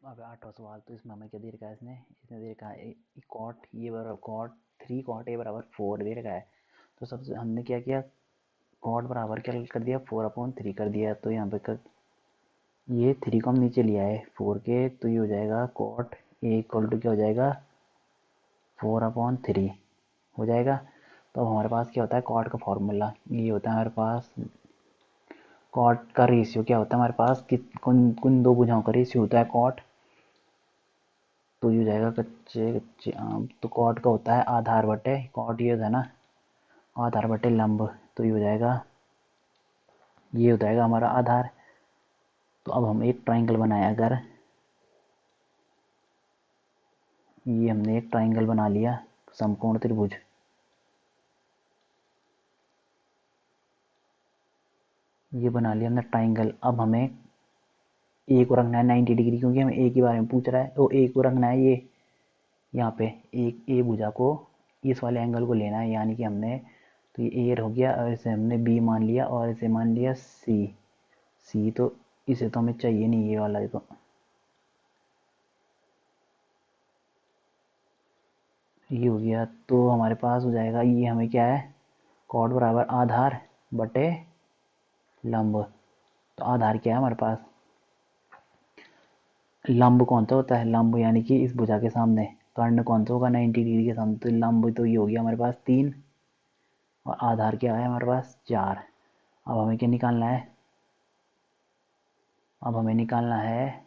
अब 8वां सवाल। तो इसमें हमें क्या दे रखा है, इसने दे रखा है कॉट ये बराबर कॉट 3 कॉट ए बराबर 4 दे रखा है। तो सबसे हमने क्या किया, कॉट बराबर क्या कर दिया, 4/3 कर दिया। तो यहाँ पे ये 3 को हम नीचे लिया है 4 के, तो ये हो जाएगा कॉट ए इक्वल टू क्या हो जाएगा 4/3 हो जाएगा। तो अब हमारे पास क्या होता है, कॉट का फॉर्मूला ये होता है हमारे पास, कॉट का रेशियो क्या होता है हमारे पास कि कुन कुन दो भुजाओं का रेशियो होता है कॉट। तो ये हो जाएगा कच्चे कच्चे आम। तो कॉट का होता है आधार बटे, कॉट ये होता है ना आधार बटे लंब। तो ये हो जाएगा, ये हो जाएगा हमारा आधार। तो अब हम एक ट्राइंगल बनाए, अगर ये हमने एक ट्राइंगल बना लिया समकोण त्रिभुज, ये बना लिया हमने ट्राइंगल। अब हमें ए को रखना है 90 डिग्री, क्योंकि हमें ए के बारे में पूछ रहा है। तो ए को रखना है ये यहाँ पे, एक ए भुजा को इस वाले एंगल को लेना है, यानी कि हमने तो ये ए हो गया और इसे हमने बी मान लिया और इसे मान लिया सी। सी तो इसे तो हमें चाहिए नहीं, ये वाला देखो, ये हो गया। तो हमारे पास हो जाएगा, ये हमें क्या है, कॉट बराबर आधार बटे लंब। तो आधार क्या है हमारे पास, लंब कौन सा होता है, लंब यानी कि इस भुजा के सामने, कर्ण कौन सा होगा 90 डिग्री के सामने। तो लंब तो ये हो गया हमारे पास 3 और आधार क्या है हमारे पास 4। अब हमें क्या निकालना है, अब हमें निकालना है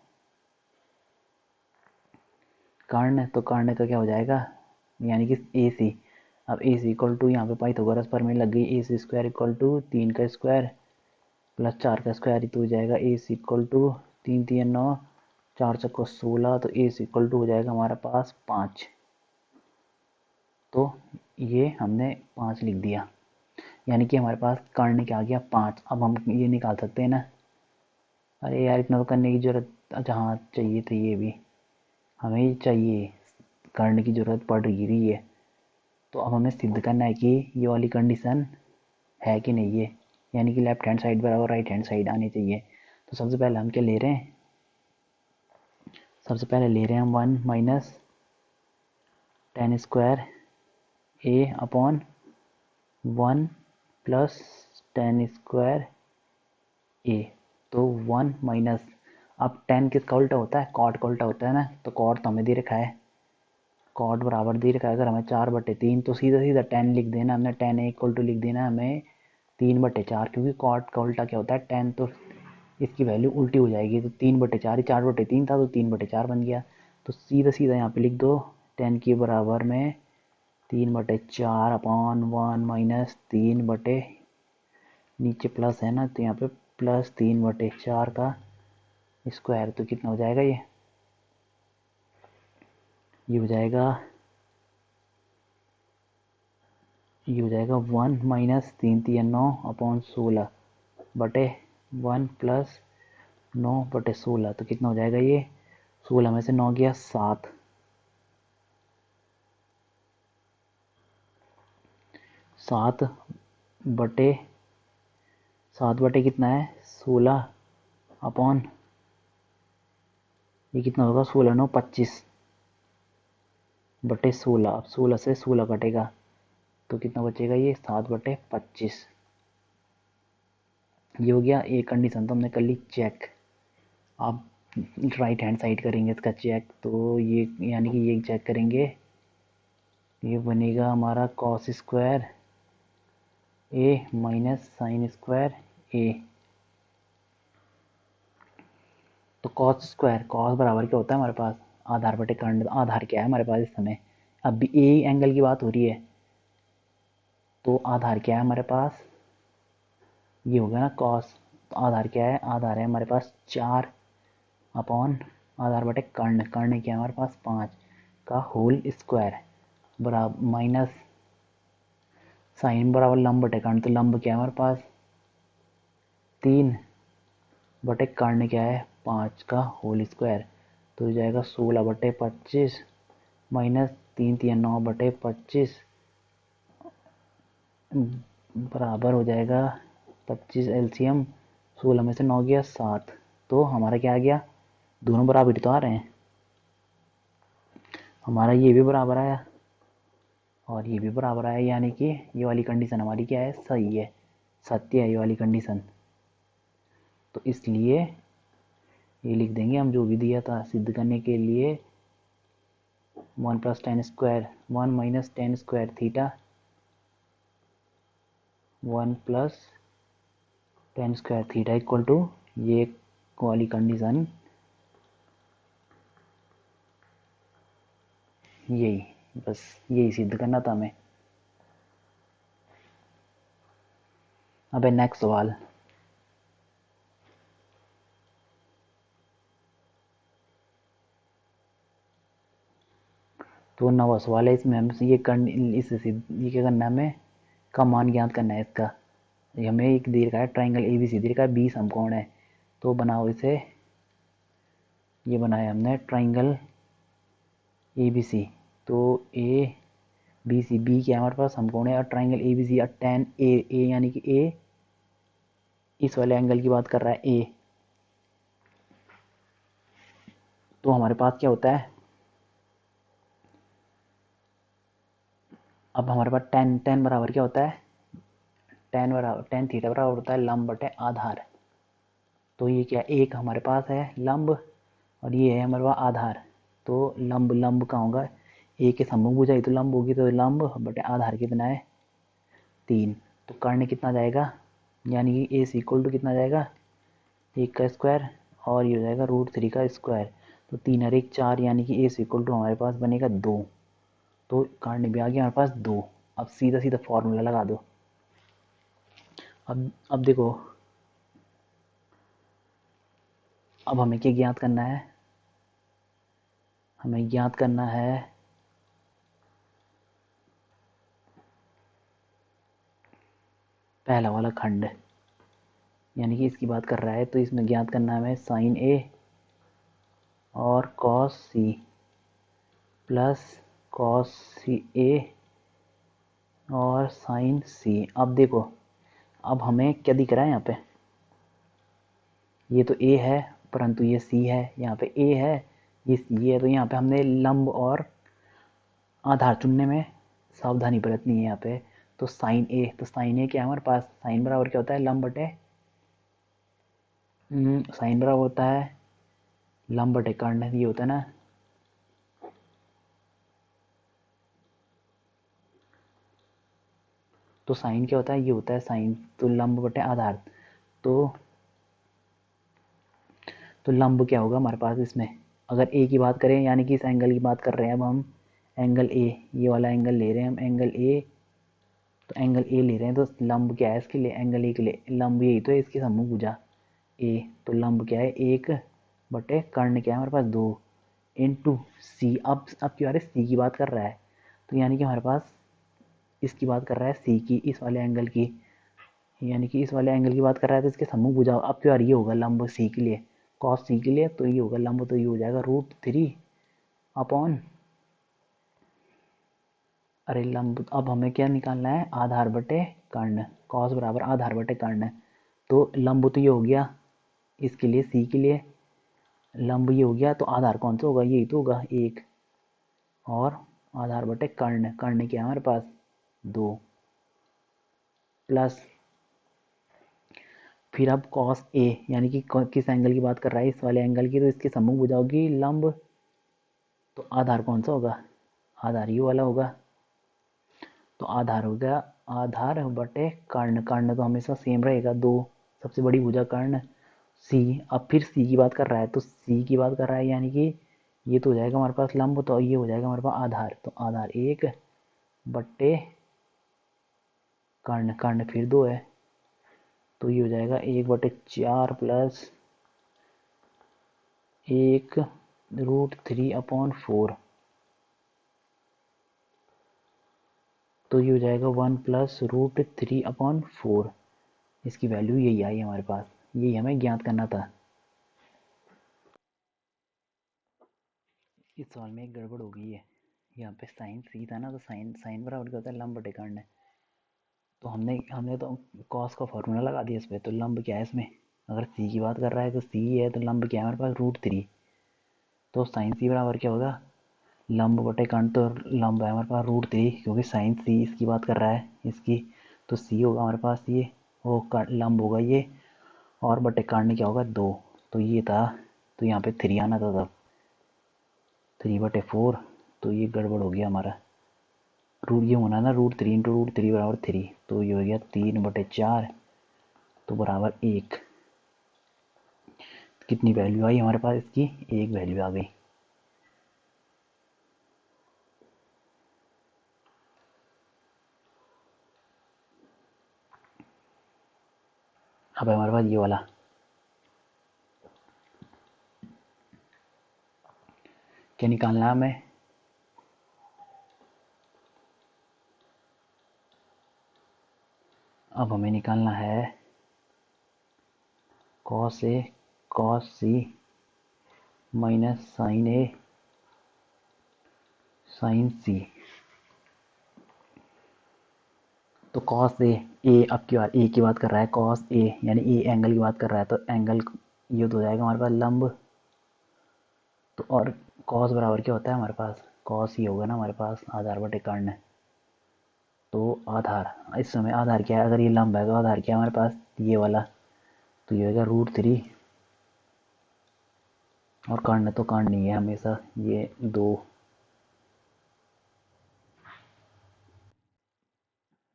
कर्ण। तो कर्ण का क्या हो जाएगा, यानी कि ए सी। अब ए सी इक्वल टू यहाँ पे पाइथागोरस प्रमेय लग गई, ए सी स्क्वायर इक्वल टू 3 का स्क्वायर प्लस 4 का स्क्वायर। तो हो जाएगा ए सी इक्वल टू 3 3 9 4 चौको 16। तो ए सी इक्वल टू हो जाएगा हमारे पास 5। तो ये हमने 5 लिख दिया, यानी कि हमारे पास कर्ण क्या आ गया 5। अब हम ये निकाल सकते हैं ना, अरे यार इतना तो करने की जरूरत, अच्छा हाँ चाहिए तो ये भी हमें चाहिए, कर्ण की जरूरत पड़ रही है। तो अब हमें सिद्ध करना है कि ये वाली कंडीशन है कि नहीं है, यानी कि लेफ्ट हैंड साइड बराबर राइट हैंड साइड आनी चाहिए। तो सबसे पहले हम क्या ले रहे हैं, सबसे पहले ले रहे हैं हम 1 माइनस टेन स्क्वायर ए अपॉन 1 प्लस टेन स्क्वायर ए। तो 1 माइनस, अब 10 किसका उल्टा होता है, कॉट का उल्टा होता है ना। तो कॉट तो हमें दे रखा है, कॉट बराबर दे रखा है अगर हमें 4/3, तो सीधा सीधा 10 लिख देना हमने, 10 इक्वल टू लिख देना हमें 3/4, क्योंकि कॉट का उल्टा क्या होता है 10। तो इसकी वैल्यू उल्टी हो जाएगी, तो 3/4, 4/3 था तो 3/4 बन गया। तो सीधा सीधा यहाँ पे लिख दो 10 के बराबर में 3/4 अपॉन 1 माइनस 3 बटे, नीचे प्लस है ना तो यहाँ पे प्लस 3/4 का स्क्वायर। तो कितना हो जाएगा ये हो जाएगा, ये हो जाएगा 1 माइनस 3 3 9 अपॉन 16 बटे 1 प्लस 9/16। तो कितना हो जाएगा ये, 16 में से 9 गया 7, 7 बटे 7 बटे कितना है 16 अपॉन, ये कितना होगा 16 9 25 बटे 16। अब 16 से 16 कटेगा तो कितना बचेगा ये 7/25। ये हो गया एक कंडीशन, तो हमने कर ली चेक। आप राइट हैंड साइड करेंगे इसका चेक, तो ये यानी कि ये चेक करेंगे, ये बनेगा हमारा कॉस स्क्वायर ए माइनस साइन स्क्वायर ए। तो कॉस स्क्वायर, कॉस बराबर क्या होता है हमारे पास आधार बटे कर्ण। आधार क्या है हमारे पास इस समय, अब भी ए एंगल की बात हो रही है, तो आधार क्या है हमारे पास, ये हो गया ना कॉस। तो आधार क्या है, आधार है हमारे पास 4 अपॉन आधार बटे कर्ण, कर्ण क्या है हमारे पास 5 का होल स्क्वायर बराबर माइनस साइन बराबर लंब बटे कर्ण। तो लंब क्या है हमारे पास 3 बटे कर्ण क्या है 5 का होल स्क्वायर। तो हो जाएगा 16/25 माइनस 3 3 9/25 बराबर हो जाएगा 25 एलसीएम, 16 में से 9 गया 7। तो हमारा क्या आ गया दोनों बराबर तो आ रहे हैं, हमारा ये भी बराबर आया और ये भी बराबर आया, यानी कि ये वाली कंडीशन हमारी क्या है, सही है, सत्य है ये वाली कंडीशन। तो इसलिए ये लिख देंगे हम, जो भी दिया था सिद्ध करने के लिए 1 + tan square 1 - tan square theta 1 + tan square theta equal to ये वाली कंडीशन, यही, बस यही सिद्ध करना था हमें। अब है नेक्स्ट सवाल। तो 9वां सवाल है, इसमें हम ये क्या करना है, हमें का मान ज्ञात करना है इसका। हमें एक दे रखा है ट्राइंगल ए बी सी दे रखा है, 20 समकोण है। तो बनाओ इसे, ये बनाया हमने ट्राइंगल ए बी सी। तो ए बी सी, बी क्या है हमारे पास, समकोण है, और ट्राइंगल ए बी सी, और टेन ए, ए यानी कि ए इस वाले एंगल की बात कर रहा है ए। तो हमारे पास क्या होता है, अब हमारे पास टेन टेन बराबर क्या होता है, टेन थीटा बराबर होता है लंब बटे आधार। तो ये क्या, एक हमारे पास है लंब और ये है हमारे पास आधार। तो लंब लंब कहाँ होगा, ए के सम्मुख भुजा ही तो लंब होगी, तो लंब बटे आधार कितना है 3। तो कर्ण कितना जाएगा, यानी कि ए इक्वल टू कितना जाएगा 1 का स्क्वायर और ये हो जाएगा √3 का स्क्वायर। तो 3 और 1 4, यानी कि ए इक्वल टू हमारे पास बनेगा 2। तो कर्ण भी आ गया हमारे पास 2। अब सीधा सीधा फॉर्मूला लगा दो। अब देखो, अब हमें क्या ज्ञात करना है, हमें ज्ञात करना है पहला वाला खंड, यानी कि इसकी बात कर रहा है। तो इसमें ज्ञात करना है हमें साइन ए और कॉस सी प्लस कॉस सी ए और साइन सी। अब देखो, अब हमें क्या दिख रहा है यहाँ पे, ये तो ए है परंतु ये सी है, यहाँ पे ए है ये सी है। तो यहाँ पे हमने लंब और आधार चुनने में सावधानी बरतनी है यहाँ पे। तो साइन ए, तो साइन ए क्या है हमारे पास, साइन बराबर क्या होता है लंब बटे, साइन बराबर होता है लंब बटे कर्ण, ये होता है ना। तो साइन क्या होता है, ये होता है साइन, तो लंब बटे आधार। तो लंब क्या होगा हमारे पास इसमें, अगर ए की बात करें, यानी कि इस एंगल की बात कर रहे हैं अब हम, एंगल ए, ये वाला एंगल ले रहे हैं हम एंगल ए। तो एंगल ए ले रहे हैं, तो लंब क्या है इसके लिए, एंगल ए के लिए लंब यही तो है, इसके सम्मुख भुजा ए। तो लंब क्या है 1 बटे कर्ण क्या है हमारे पास 2 इंटू सी। अब क्यों आ रहा है, सी की बात कर रहा है, तो यानी कि हमारे पास इसकी बात कर रहा है सी की, इस वाले एंगल की, यानी कि इस वाले एंगल की बात कर रहा है। तो इसके सम्मुख भुजा अब क्यों आ रही होगा लंब सी के लिए, कॉस सी के लिए, तो ये होगा लंब, तो ये हो जाएगा √3 अपॉन, अरे लंब, अब हमें क्या निकालना है आधार बटे कर्ण, कॉस बराबर आधार बटे कर्ण। तो लंब तो ये हो गया इसके लिए, सी के लिए लंब ये हो गया, तो आधार कौन सा होगा, यही तो होगा 1, और आधार बटे कर्ण, कर्ण क्या है हमारे पास 2, प्लस फिर अब कॉस ए, यानी कि किस एंगल की बात कर रहा है, इस वाले एंगल की, तो इसके सम्मुख भुजा होगी लंब। तो आधार कौन सा होगा, आधार ये वाला होगा। तो आधार हो गया आधार बटे कर्ण, कर्ण तो हमेशा सेम रहेगा 2, सबसे बड़ी भुजा कर्ण। सी, अब फिर सी की बात कर रहा है, तो सी की बात कर रहा है यानी कि ये तो हो जाएगा हमारे पास लंब, तो ये हो जाएगा हमारे पास आधार। तो आधार 1 बटे कर्ण, कर्ण फिर 2 है, तो ये हो जाएगा 1/4 प्लस 1 √3/4। तो ये हो जाएगा 1 + √3/4। इसकी वैल्यू यही आई हमारे पास, यही हमें ज्ञात करना था। इस सवाल में एक गड़बड़ हो गई है, यहाँ पे साइन सी था ना, तो साइन साइन बराबर क्या होता है लंब बटे कर्ण। तो हमने तो कॉस का फॉर्मूला लगा दिया इस पर। तो लंब क्या है इसमें, अगर सी की बात कर रहा है तो सी है, तो लंब क्या है हमारे पास √3। तो साइन सी बराबर क्या होगा, लंब बटे कर्ण, तो लंब है हमारे पास √3, क्योंकि साइन सी इसकी बात कर रहा है इसकी, तो सी होगा हमारे पास ये, वो लंब होगा ये, और बटे कर्ण क्या होगा 2, तो ये था, तो यहाँ पे 3 आना था, तब 3/4, तो ये गड़बड़ हो गया हमारा, रूट ये होना ना √3 इंटू √3 बराबर 3, तो ये हो गया 3/4, तो बराबर 1। कितनी वैल्यू आई हमारे पास इसकी, 1 वैल्यू आ गई। अब हमारे पास ये वाला, क्या निकालना है हमें, अब हमें निकालना है cos A cos C minus sign A sign सी। तो कॉस ए अब क्यू आर ए की बात कर रहा है, कॉस ए यानी ए एंगल की बात कर रहा है, तो एंगल ये तो हो जाएगा हमारे पास लंब, तो और कॉस बराबर क्या होता है हमारे पास, कॉस ही होगा ना हमारे पास, आधार बटे कर्ण, तो आधार, इस समय आधार क्या है, अगर ये लंब है तो आधार क्या है हमारे पास, ये वाला, तो ये होगा √3, और कर्ण तो कर्ण नहीं है हमेशा, ये 2।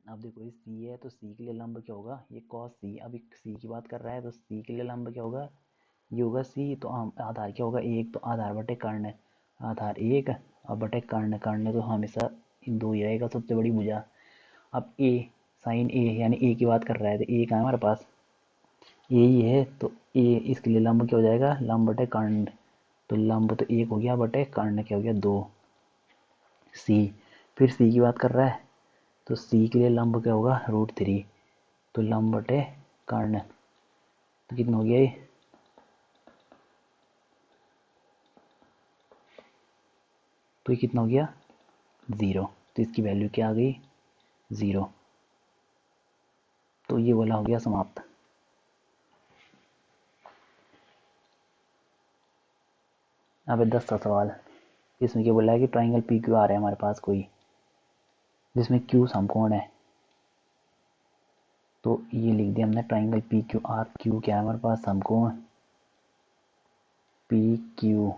अब देखो ये सी है, तो सी के लिए लंब क्या होगा, ये कॉस सी, अभी सी की बात कर रहा है, तो सी के लिए लंब क्या होगा, ये होगा सी, तो आधार क्या होगा 1, तो आधार बटे कर्ण, आधार 1 और बटे कर्ण, कर्ण तो हमेशा 2 ही रहेगा, सबसे बड़ी भुजा। अब ए साइन ए यानी ए की बात कर रहा है, तो ए कहाँ है हमारे पास, ए ही है, तो ए इसके लिए लंब क्या हो जाएगा, लंब बटे कर्ण, तो लंब तो 1 हो गया, बटे कर्ण क्या हो गया 2। सी, फिर सी की बात कर रहा है, तो सी के लिए लंब क्या होगा √3, तो लंब बटे कर्ण, तो कितना हो गया ये, तो ये कितना हो गया 0, तो इसकी वैल्यू क्या आ गई 0, तो ये वाला हो गया समाप्त। अब 10वां सवाल, इसमें क्या बोला है कि ट्राइंगल पी क्यू आर है हमारे पास कोई, जिसमें क्यू समकोण है, तो ये लिख दिया हमने triangle P Q R, Q क्या है हमारे पास समकोण पी क्यू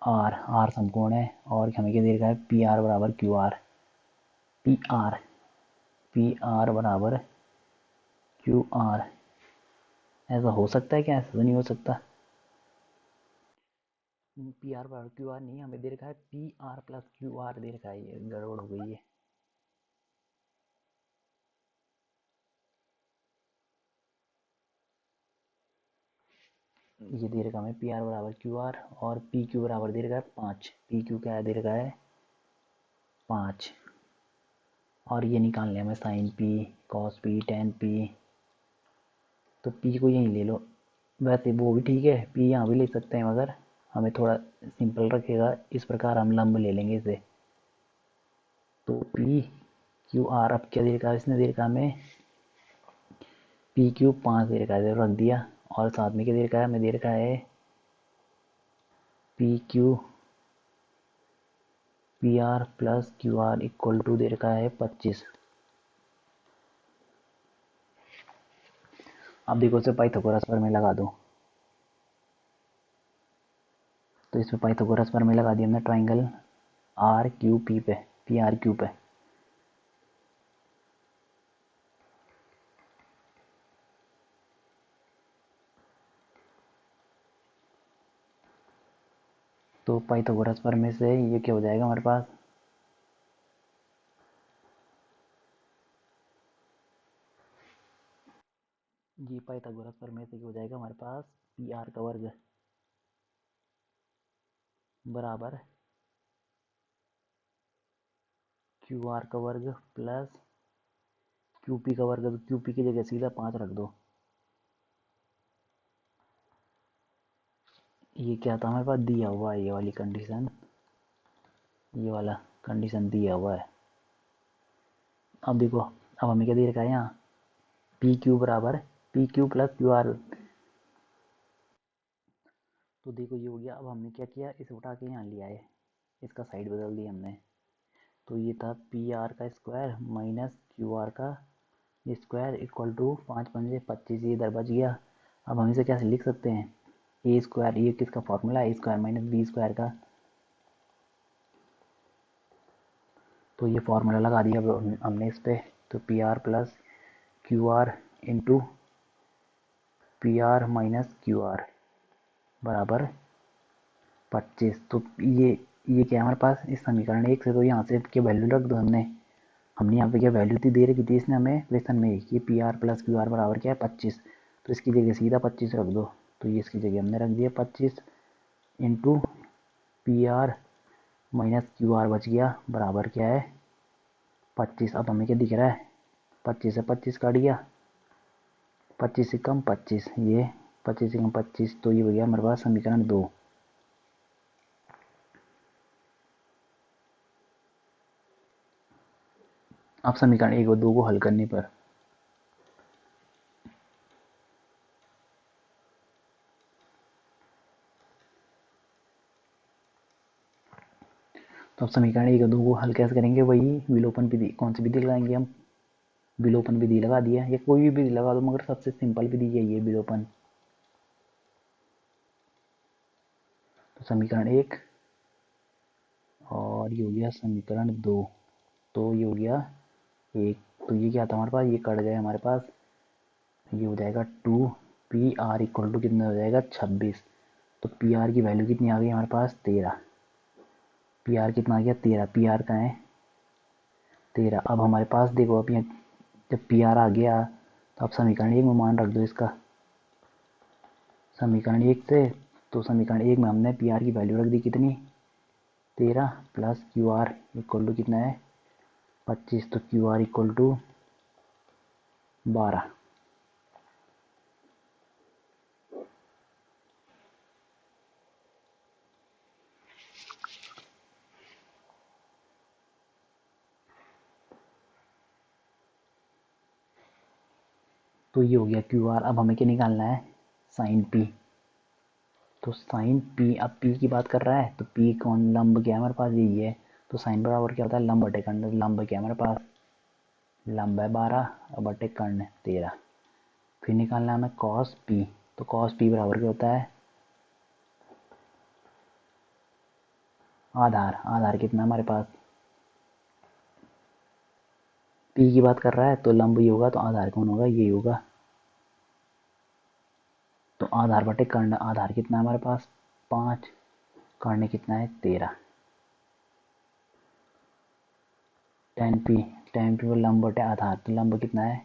आर, आर समकोण है, और हमें क्या दे रखा है पी आर बराबर Q are, P R P R बराबर क्यू आर, ऐसा हो सकता है क्या, ऐसा तो नहीं हो सकता, पी आर बराबर क्यू आर नहीं, हमें दे रखा है P R plus Q R दे रखा है, ये गड़बड़ हो गई है। ये दे रखा हमें पी आर बराबर क्यू आर, और पी क्यू बराबर दे रखा है 5, पी क्यू क्या दे रखा है 5, और ये निकाल लिया हमें sine P cos P tan P, तो पी को यहीं ले लो, वैसे वो भी ठीक है, पी यहाँ भी ले सकते हैं, मगर हमें थोड़ा सिंपल रखेगा, इस प्रकार हम लंब ले लेंगे इसे, तो पी क्यू आर, अब क्या दे रखा है इसने, दे रखा हमें पी क्यू 5 दे रखा है, रख दिया, और साथ में क्या दे रखा है, हमें दे रखा है P Q P R plus Q R equal to दे रखा है 25। अब देखो इसे पाइथागोरस प्रमेय लगा दो, तो इसमें पाइथागोरस प्रमेय लगा दिया हमने ट्राइंगल आर क्यू पी पे, पी आर क्यू पे, तो पाइथागोरस प्रमेय से ये क्या हो जाएगा हमारे पास, ये पाइथागोरस प्रमेय से क्या हो जाएगा हमारे पास, पी आर का वर्ग बराबर क्यू आर का वर्ग प्लस क्यू पी का वर्ग, तो क्यू पी की जगह सीधा 5 रख दो, ये क्या था हमारे पास दिया हुआ है, ये वाली कंडीशन, ये वाला कंडीशन दिया हुआ है। अब देखो, अब हमें क्या दे रखा है यहाँ, पी क्यू बराबर P Q plus Q are, तो देखो ये हो गया। अब हमने क्या किया, इसे उठा के यहाँ लिया है, इसका साइड बदल दिया हमने। तो ये था पी आर का स्क्वायर माइनस क्यू आर का स्क्वायर इक्वल टू 5 पंजे 25, ये इधर बच गया। अब हम इसे कैसे लिख सकते हैं, ए स्क्वायर, ये किसका फॉर्मूला है, ए स्क्वायर माइनस बी स्क्वायर का। तो ये फार्मूला लगा दिया हमने इस पर। तो P R plus Q are into P R minus Q R बराबर 25। तो ये क्या है हमारे पास, इस समीकरण 1 से, तो यहाँ से क्या वैल्यू रख दो हमने यहाँ पे क्या वैल्यू थी दे रखी थी इसने हमें क्वेश्चन में कि P R plus Q are बराबर क्या है 25। तो इसकी जगह सीधा 25 रख दो। तो ये इसकी जगह हमने रख दिया 25 into P R minus Q R बच गया बराबर क्या है 25। अब हमें क्या दिख रहा है, 25 से 25 काट गया, 25 से कम 25, ये 25 से कम 25, तो ये हो गया हमारे पास समीकरण 2। अब समीकरण 1 और 2 को हल करने पर तो अब समीकरण 1 और 2 को हल कैसे करेंगे, वही विलोपन विधि, कौन सी विधि लगाएंगे हम, विलोपन विधि लगा दिया, या कोई भी विधि लगा दो, मगर सबसे सिंपल विधि यही है विलोपन। तो समीकरण 1 और ये हो गया समीकरण 2। तो ये हो गया 1, तो ये क्या था हमारे पास, ये कट गए हमारे पास, ये हो जाएगा 2 पी आर इक्वल टू कितना हो जाएगा 26। तो पी आर की वैल्यू कितनी आ गई हमारे पास 13। पी आर कितना आ गया 13, पी आर का है 13। अब हमारे पास देखो, अब यहाँ जब पी आर आ गया तो अब समीकरण 1 में मान रख दो इसका, समीकरण 1 से। तो समीकरण 1 में हमने पी आर की वैल्यू रख दी कितनी 13 plus Q R equal to कितना है 25। तो क्यू आर इक्वल टू 12। तो ये हो गया क्यू आर। अब हमें क्या निकालना है, साइन पी। तो साइन पी, अब पी की बात कर रहा है तो पी कौन, लंब क्या है हमारे पास, यही है। तो साइन बराबर क्या होता है, लंब बटे कर्ण। लंब क्या है हमारे पास, लंब है 12 और बटे कर्ण 13। फिर निकालना है हमें कॉस पी। तो कॉस पी बराबर क्या होता है, आधार। आधार कितना हमारे पास, पी की बात कर रहा है तो लंब ये होगा, तो आधार कौन होगा, ये होगा। तो आधार बटे कर्ण, आधार कितना है हमारे पास 5, कर्ण कितना है 13। टेन पी, टेन पी पर लंब बटे आधार, तो लंब कितना है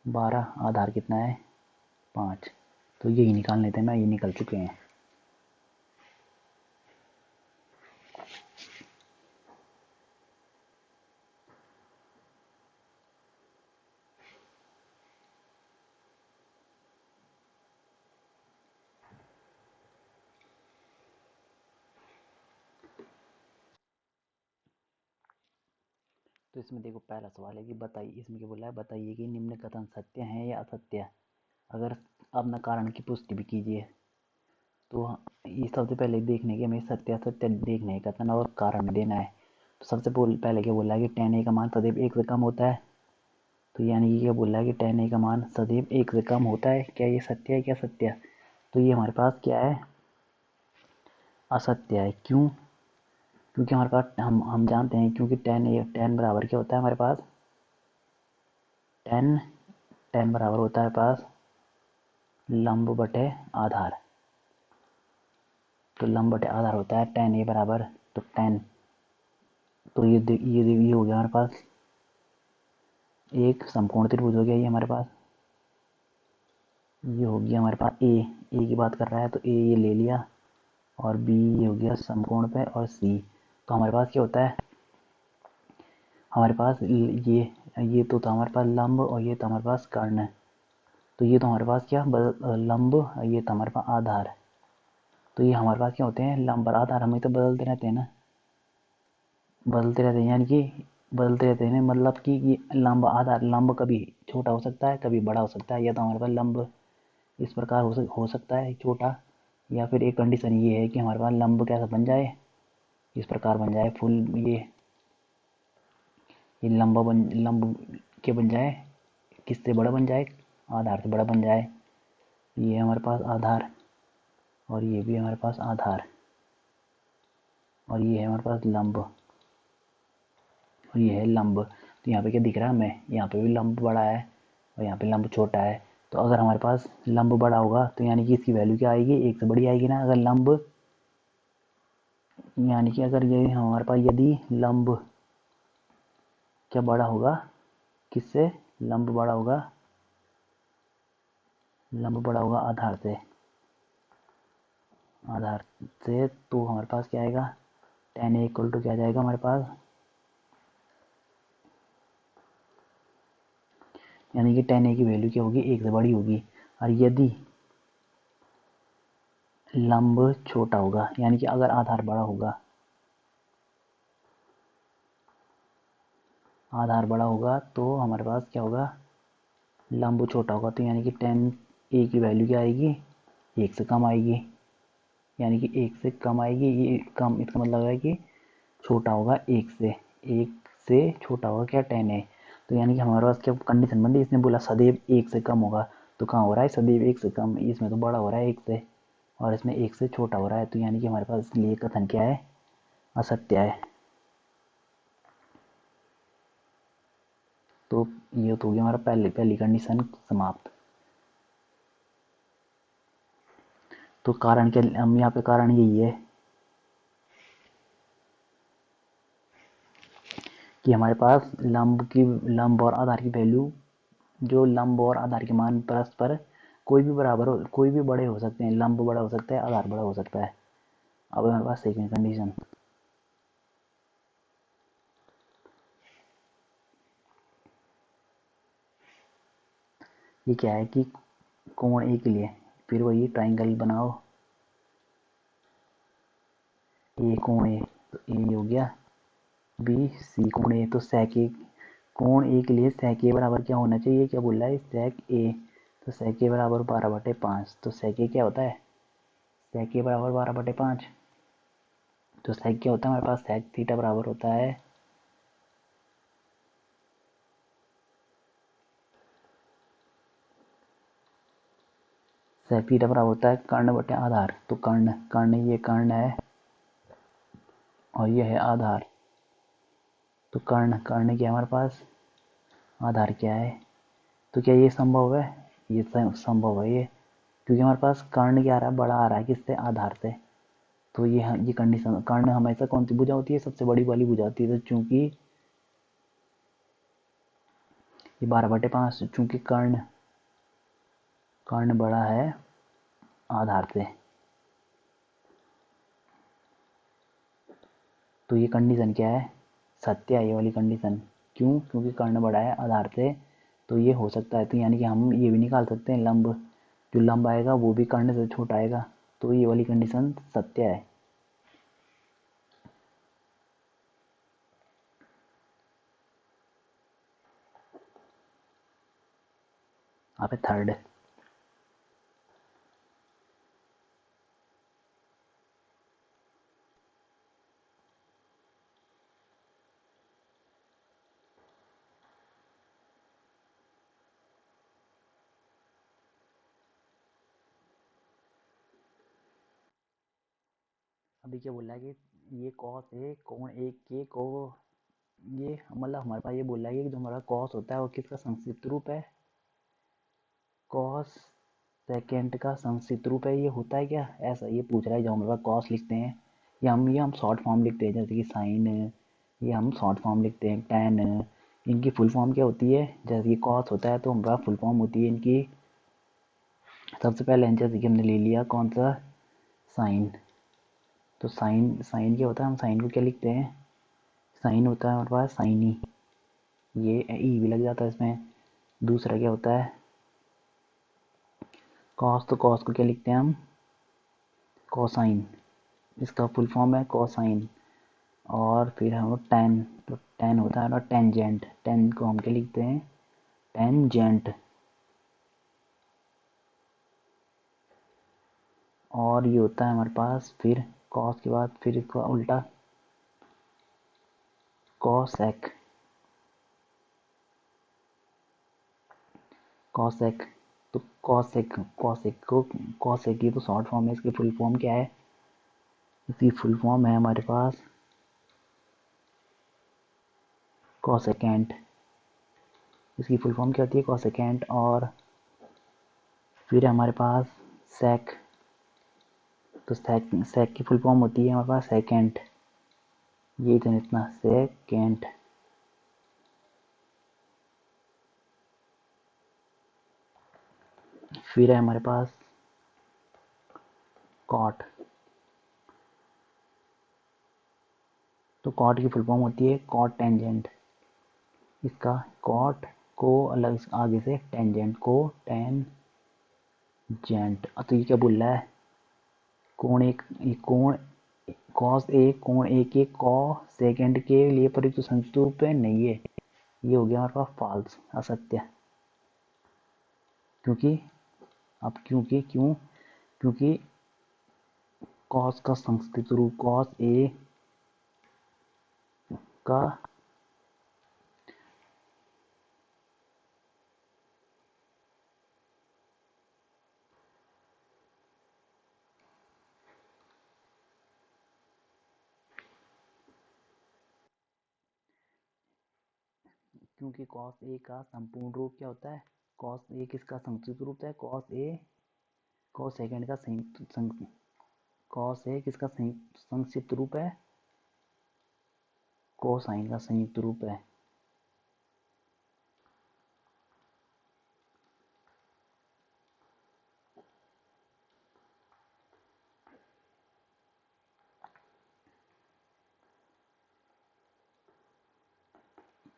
12, आधार कितना है 5। तो यही निकाल लेते हैं ना, ये निकल चुके हैं। तो इसमें देखो पहला सवाल है कि बताइए, इसमें क्या बोला है, बताइए कि निम्न कथन सत्य है या असत्य है। अगर अपना कारण की पुष्टि भी कीजिए। तो ये सबसे पहले देखने के हमें सत्य असत्य देखने का कथन और कारण देना है। तो सबसे पहले क्या बोला है कि tan a का मान सदैव 1 से कम होता है। तो यानी कि क्या बोला है कि tan a का मान सदैव 1 से कम होता है। क्या ये सत्य है, क्या सत्य है, तो ये हमारे पास क्या है, असत्य है। क्यों, क्योंकि हमारे पास हम जानते हैं, क्योंकि tan बराबर क्या होता है हमारे पास, tan tan बराबर होता है पास लंब बटे आधार। तो लंब बटे आधार होता है tan a बराबर, तो tan, तो ये हो गया हमारे पास एक समकोण त्रिभुज हो गया ये हमारे पास। ये हो गया हमारे पास ए की बात कर रहा है तो ए ये ले लिया, और बी ये हो गया समकोण पे, और सी। तो हमारे पास क्या होता है, हमारे पास ये तो था हमारे पास लंब, और ये था हमारे पास कर्ण। तो ये तो हमारे पास क्या लंब, ये था हमारे पास आधार। तो ये हमारे पास क्या होते हैं, लंब और आधार हमें तो बदलते रहते हैं ना, बदलते रहते हैं, यानी कि बदलते रहते हैं, मतलब कि ये लंब आधार, लंब कभी छोटा हो सकता है कभी बड़ा हो सकता है। या तो हमारे पास लंब इस प्रकार हो सकता है छोटा, या फिर एक कंडीशन ये है कि हमारे पास लंब कैसा बन जाए, इस प्रकार बन जाए फुल, ये लंब के बन जाए, किससे बड़ा बन जाए, आधार से बड़ा बन जाए। ये हमारे पास आधार और ये भी हमारे पास आधार और ये है हमारे पास लंब और ये है लंब। तो यहाँ पे क्या दिख रहा है हमें, यहाँ पे भी लंब बड़ा है और यहाँ पे लंब छोटा है। तो अगर हमारे पास लंब बड़ा होगा तो यानी कि इसकी वैल्यू क्या आएगी, एक से बड़ी आएगी ना। अगर लंब यानी कि अगर ये हमारे पास यदि लंब क्या बड़ा होगा, किससे, लंब बड़ा होगा, लंब बड़ा होगा आधार से, आधार से, तो हमारे पास क्या आएगा, tan a इक्वल टू क्या जाएगा हमारे पास, यानी कि tan a की वैल्यू क्या होगी, एक से बड़ी होगी। और यदि लंब छोटा होगा, यानी कि अगर आधार बड़ा होगा, आधार बड़ा होगा तो हमारे पास क्या होगा, लंब छोटा होगा। तो यानी कि tan a की वैल्यू क्या आएगी, एक से कम आएगी, यानी कि एक से कम आएगी। ये कम, इसका मतलब है कि छोटा होगा एक से छोटा होगा क्या, tan a। तो यानी कि हमारे पास क्या कंडीशन बन रही, इसने बोला सदैव एक से कम होगा, तो कहाँ हो रहा है सदैव एक से कम, इसमें तो बड़ा हो रहा है एक से, और इसमें एक से छोटा हो रहा है। तो यानी कि हमारे पास इसलिए कथन क्या है, असत्य है। तो ये तो हो गया हमारा पहली कंडीशन समाप्त। तो कारण क्या, हम यहाँ पे कारण यही है कि हमारे पास लंब और आधार की वैल्यू, जो लंब और आधार के मान परस्पर कोई भी बराबर हो, कोई भी बड़े हो सकते हैं, लंब बड़ा हो सकता है, आधार बड़ा हो सकता है। अब हमारे पास सेकंड कंडीशन, ये क्या है कि कोण ए के लिए फिर वही ट्राइंगल बनाओ, ए कोण ए, तो ए हो गया, बी सी कोण ए, तो sec ए, कोण ए के लिए sec ए बराबर क्या होना चाहिए, क्या बोल रहा है sec ए, तो sec ए बराबर 12/5। तो sec ए क्या होता है, sec ए बराबर 12/5। तो sec क्या होता है हमारे पास, sec थीटा बराबर होता है, sec थीटा बराबर होता है कर्ण बटे आधार। तो कर्ण कर्ण ये कर्ण है और ये है आधार। तो कर्ण कर्ण क्या है हमारे पास, आधार क्या है। तो क्या ये संभव है, ये संभव है ये, क्योंकि हमारे पास कर्ण क्या आ रहा है, बड़ा आ रहा है किससे, आधार से। तो ये कंडीशन, कर्ण हमेशा कौन सी भुजा होती है, सबसे बड़ी वाली भुजा होती है। तो चूंकि ये 12/5, चूंकि कर्ण कर्ण बड़ा है आधार से, तो ये कंडीशन क्या है, सत्य है ये वाली कंडीशन। क्यों, क्योंकि कर्ण बड़ा है आधार से, तो ये हो सकता है। तो यानी कि हम ये भी निकाल सकते हैं, लंब जो लंब आएगा वो भी कर्ण से छोटा आएगा। तो ये वाली कंडीशन सत्य है। आप थर्ड, अभी क्या बोल रहा है कि ये cos ए कोण ए के को, ये मतलब हमारे पास ये बोल रहा है कि जो हमारा cos होता है वो किसका संक्षिप्त रूप है, cos सेकेंड का संक्षिप्त रूप है। ये होता है क्या, ऐसा ये पूछ रहा है। जो हमारे पास cos लिखते हैं, ये हम शॉर्ट फॉर्म लिखते हैं, जैसे कि साइन, ये हम शॉर्ट फॉर्म लिखते हैं, tan, इनकी फुल फॉर्म क्या होती है। जैसे कि cos होता है तो हमारे पास फुल फॉर्म होती है इनकी, सबसे पहले जैसे कि हमने ले लिया कौन सा, साइन। तो साइन साइन क्या होता है, हम साइन को क्या लिखते हैं, साइन होता है हमारे पास साइनी, ये ई भी लग जाता है इसमें। दूसरा क्या होता है कॉस, तो कॉस को क्या लिखते हैं हम, कोसाइन, इसका फुल फॉर्म है कोसाइन। और फिर हम टेन, तो टेन होता है टेंजेंट, टेन को हम क्या लिखते हैं, टेंजेंट। और ये होता है हमारे पास फिर कॉस के बाद फिर इसका उल्टा कॉसेक। कॉसेक तो कॉसेक कॉसेक की तो शॉर्ट फॉर्म है, इसकी फुल फॉर्म क्या है? इसकी फुल फॉर्म है हमारे पास कॉसेकेंट। इसकी फुल फॉर्म क्या होती है? कॉसेकेंट। और फिर हमारे पास सेक। तो सेक की फुल फॉर्म होती है हमारे पास सेकेंट। ये इतना सेकेंट। फिर है हमारे पास कॉट। तो कॉट की फुल फॉर्म होती है कॉट टेंजेंट। इसका कॉट को अलग आगे से टेंजेंट को टेंजेंट। तो ये क्या बोल रहा है? कोण कॉस ए कोण ए के कॉ सेकेंड के लिए प्रयुक्त संयुक्त रूप है नहीं है। ये हो गया हमारे पास फॉल्स, असत्य। क्योंकि अब क्योंकि कॉस का संस्कृत रूप कॉस ए का क्योंकि कॉस ए का संपूर्ण रूप क्या होता है? कॉस ए किसका संस्कृत रूप है? कॉस ए कॉस सेकेंड का कॉस ए किसका संक्षिप्त रूप है? कोसाइन का संयुक्त रूप है।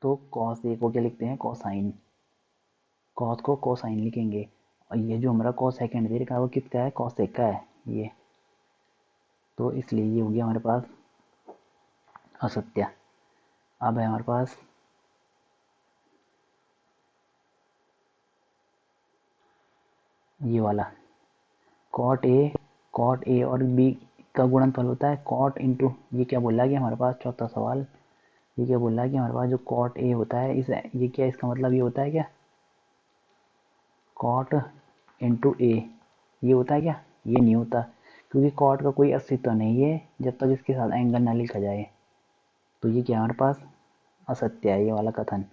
तो कॉस ए को क्या लिखते हैं? कोसाइन। कॉस को कोसाइन लिखेंगे। और ये जो हमारा कॉस सेकेंड दे रखा है वो किसका है? कॉस एक का है ये। तो इसलिए ये हो गया हमारे पास असत्य। अब है हमारे पास ये वाला कॉट ए और बी का गुणनफल होता है कॉट इंटू। ये क्या बोला कि हमारे पास चौथा सवाल, ये क्या बोला कि हमारे पास जो कॉट ए होता है इस ये क्या इसका मतलब ये होता है क्या? कॉट इंटू ए ये होता है क्या? ये नहीं होता, क्योंकि कॉट का कोई अस्तित्व नहीं है जब तक इसके साथ एंगल ना लिखा जाए। तो ये क्या हमारे पास असत्य है ये वाला कथन।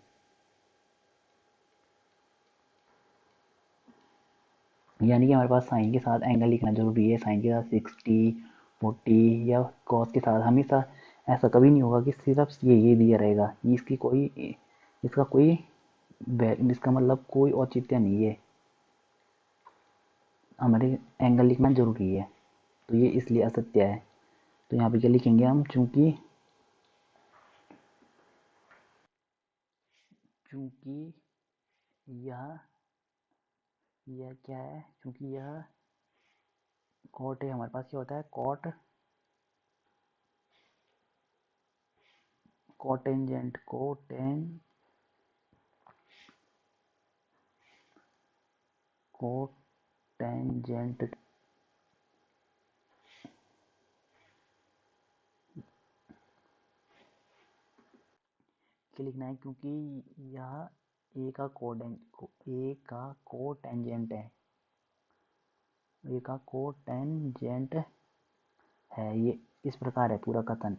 यानी कि हमारे पास साइन के साथ एंगल लिखना जरूरी है। साइन के साथ 60, 40 या कॉस के साथ हमेशा ऐसा कभी नहीं होगा कि सिर्फ ये दिया रहेगा। इसका कोई इसका मतलब कोई औचित्य नहीं है। हमारे एंगल लिखना जरूरी है, तो ये इसलिए असत्य है। तो यहाँ पे क्या लिखेंगे हम? चूंकि चूंकि यह यह क्या है? चूंकि यह कॉट है हमारे पास क्या होता है? कोटेंजेंट कोटेंजेंट के लिखना है क्योंकि यह ए का कोटेंजेंट है। ए का कोटेंजेंट है। ये इस प्रकार है पूरा कथन,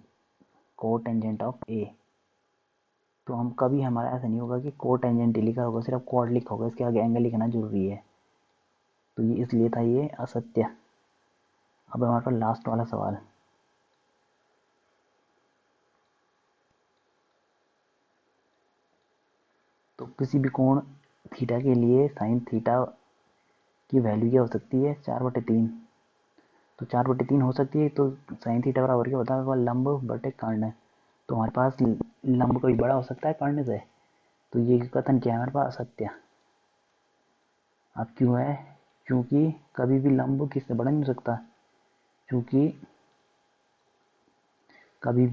कोटेंजेंट ऑफ ए। तो हम कभी हमारा ऐसा नहीं होगा कि कोटेंजेंट लिखा होगा, सिर्फ कोट लिखा होगा, इसके आगे एंगल लिखना जरूरी है। तो ये इसलिए था ये असत्य। अब हमारे पास लास्ट वाला सवाल। तो किसी भी कोण थीटा के लिए साइन थीटा की वैल्यू क्या हो सकती है? 4/3। तो 4/3 हो सकती है, तो साइन थीटा बराबर क्या होता है? लंब बटे कर्ण। तो हमारे पास लंब कभी बड़ा हो सकता है कर्ण से? तो ये कथन क्या है हमारे पास? असत्य। अब क्यों है? क्योंकि कभी भी लंब किससे बड़ा नहीं हो सकता। क्योंकि कभी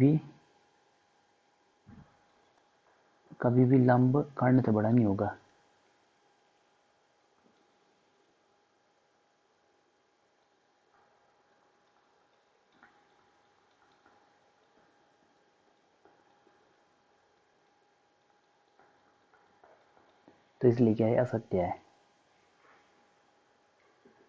भी लंब कर्ण से बड़ा नहीं होगा। तो इसलिए क्या है, असत्य है।